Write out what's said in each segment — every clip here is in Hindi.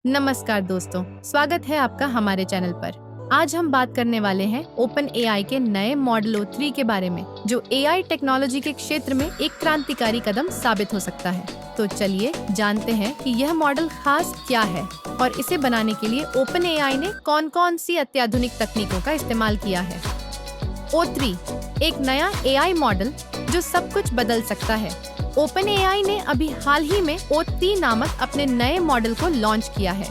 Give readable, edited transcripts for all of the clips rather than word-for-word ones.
नमस्कार दोस्तों, स्वागत है आपका हमारे चैनल पर। आज हम बात करने वाले हैं ओपन एआई के नए मॉडल O3 के बारे में, जो एआई टेक्नोलॉजी के क्षेत्र में एक क्रांतिकारी कदम साबित हो सकता है। तो चलिए जानते हैं कि यह मॉडल खास क्या है और इसे बनाने के लिए ओपन एआई ने कौन-कौन सी अत्याधुनिक तकनीकों का इस्तेमाल किया है। O3 एक नया एआई मॉडल जो सब कुछ बदल सकता है। ओपन एआई ने अभी हाल ही में O3 नामक अपने नए मॉडल को लॉन्च किया है।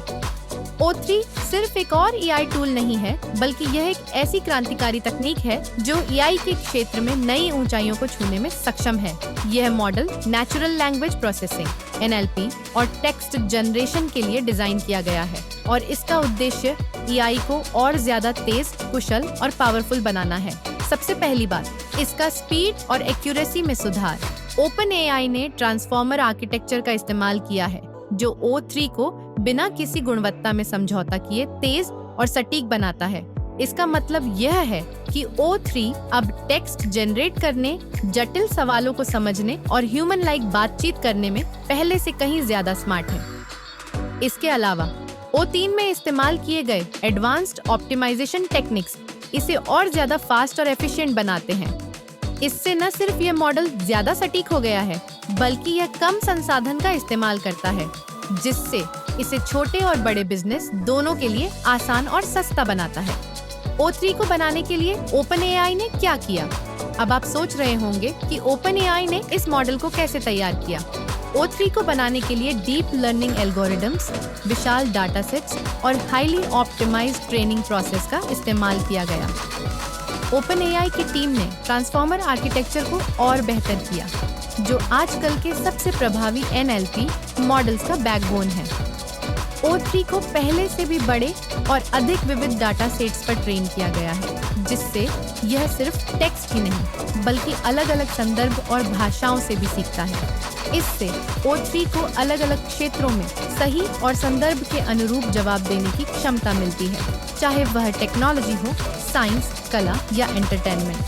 O3 सिर्फ एक और एआई टूल नहीं है, बल्कि यह एक ऐसी क्रांतिकारी तकनीक है जो एआई के क्षेत्र में नई ऊंचाइयों को छूने में सक्षम है। यह model natural language processing (NLP) और टेक्स्ट जनरेशन के लिए डिजाइन किया गया है और इसका उद्देश्य एआई को और ज्यादा तेज, कुशल और पावरफुल बनाना है। सबसे पहली बात, इसका स्पीड और एक्यूरेसी में सुधार। ओपन एआई ने ट्रांसफॉर्मर आर्किटेक्चर का इस्तेमाल किया है, जो O3 को बिना किसी गुणवत्ता में समझौता किए तेज और सटीक बनाता है। इसका मतलब यह है कि O3 अब टेक्स्ट जनरेट करने, जटिल सवालों को समझने और ह्यूमन लाइक बातचीत करने में पहले से कहीं ज्यादा स्मार्ट है। इसके अलावा O3 में इस्तेमाल किए गए एडवांस्ड ऑप्टिमाइजेशन टेक्निक्स इसे और ज्यादा फास्ट और एफिशिएंट बनाते हैं। इससे न सिर्फ यह मॉडल ज्यादा सटीक हो गया है, बल्कि यह कम संसाधन का इस्तेमाल करता है, जिससे इसे छोटे और बड़े बिजनेस दोनों के लिए आसान और सस्ता बनाता है। O3 को बनाने के लिए ओपन एआई ने क्या किया? अब आप सोच रहे होंगे कि ओपन एआई ने इस मॉडल को कैसे तैयार किया। O3 को बनाने के लिए डीप लर्निंग एल्गोरिदम्स, विशाल डाटा सेट्स और हाईली ऑप्टिमाइज्ड ट्रेनिंग प्रोसेस का इस्तेमाल किया गया। ओपन एआई की टीम ने ट्रांसफॉर्मर आर्किटेक्चर को और बेहतर किया, जो आजकल के सबसे प्रभावी NLP मॉडल्स का बैकबोन है। O3 को पहले से भी बड़े और अधिक विविध डाटा सेट्स पर ट्रेन किया गया है, जिससे यह सिर्फ टेक्स्ट ही नहीं, बल्कि अलग-अलग संदर्भ और भाषाओं से भी सीखता है। इससे O3 को अलग-अलग क्षेत्रों में सही और संदर्भ के अनुरूप जवाब देने की क्षमता मिलती है, चाहे वह टेक्नोलॉजी हो, साइंस, कला या एंटरटेनमेंट।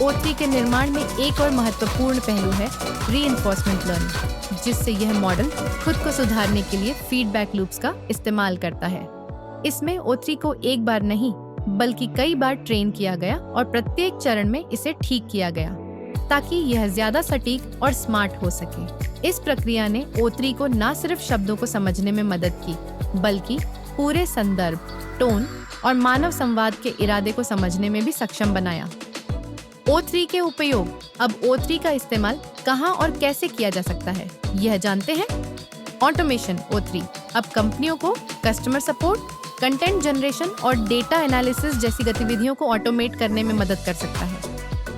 O3 के निर्माण में एक और महत्वपूर्ण पहलू है रीइंफोर्समेंट लर्निंग, जिससे यह मॉडल खुद को सुधारने के लिए फीडबैक लूप्स का इस्तेमाल करता है। इसमें O3 को एक बार नहीं, बल्कि कई बार ट्रेन किया गया और प्रत्येक चरण में इसे ठीक किया गया, ताकि यह ज्यादा सटीक और स्मार्ट हो सके। इस प्रक्रिया ने O3 को न सिर्फ शब्दों को समझने में मदद की, बल्कि पूरे संदर्भ, टोन और मानव संवाद के इरादे को समझने में भी सक्षम बनाया। O3 के उपयोग। अब O3 का इस्तेमाल कहां और कैसे किया जा सकता है, यह जानते हैं। ऑटोमेशन। O3 अब कंपनियों को कस्टमर सपोर्ट, कंटेंट जनरेशन और डेटा एनालिसिस जैसी गतिविधियों को ऑटोमेट करने में मदद कर सकता है।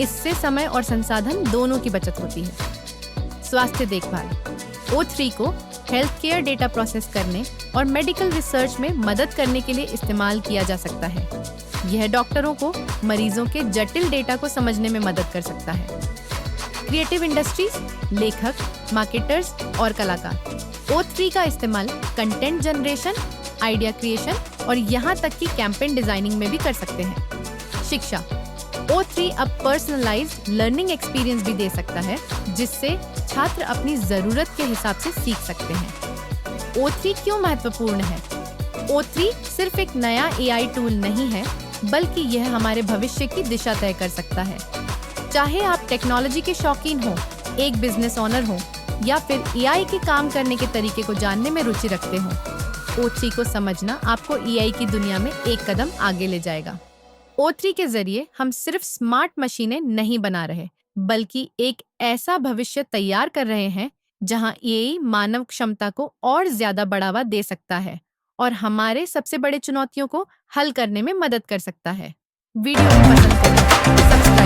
इससे समय और संसाधन दोनों की बचत होती है। स्वास्थ्य देखभाल। O3 को हेल्थ केयर डेटा प्रोसेस करने और मेडिकल रिसर्च में मदद करने के लिए इस्तेमाल किया जा सकता है। यह डॉक्टरों को मरीजों के जटिल डेटा को समझने में मदद कर सकता है। क्रिएटिव इंडस्ट्रीज, लेखक, मार्केटर्स और कलाकार O3 का इस्तेमाल कंटेंट जनरेशन, आइडिया क्रिएशन और यहाँ तक कि कैंपेन डिजाइनिंग में भी कर सकते हैं। शिक्षा। O3 अब पर्सनलाइज्ड लर्निंग एक्सपीरियंस भी दे सकता है, जिससे छात्र अपनी जरूरत के हिसाब से सीख सकते हैं। O3 क्यों महत्वपूर्ण है? O3 सिर्फ एक नया एआई टूल नहीं है, बल्कि यह हमारे भविष्य की दिशा तय कर सकता है। चाहे आप टेक्नोलॉजी के शौकीन हो, एक बिजनेस ओनर हो या फिर एआई के काम करने के तरीके को जानने में रुचि रखते हो, O3 को समझना आपको एआई की दुनिया में एक कदम आगे ले जाएगा। O3 के जरिए हम सिर्फ स्मार्ट मशीनें नहीं बना रहे, बल्कि एक ऐसा भविष्य तैयार कर रहे हैं जहां एआई मानव क्षमता को और ज्यादा बढ़ावा दे सकता है और हमारे सबसे बड़े चुनौतियों को हल करने में मदद कर सकता है। वीडियो को पसंद करें, सब्सक्राइब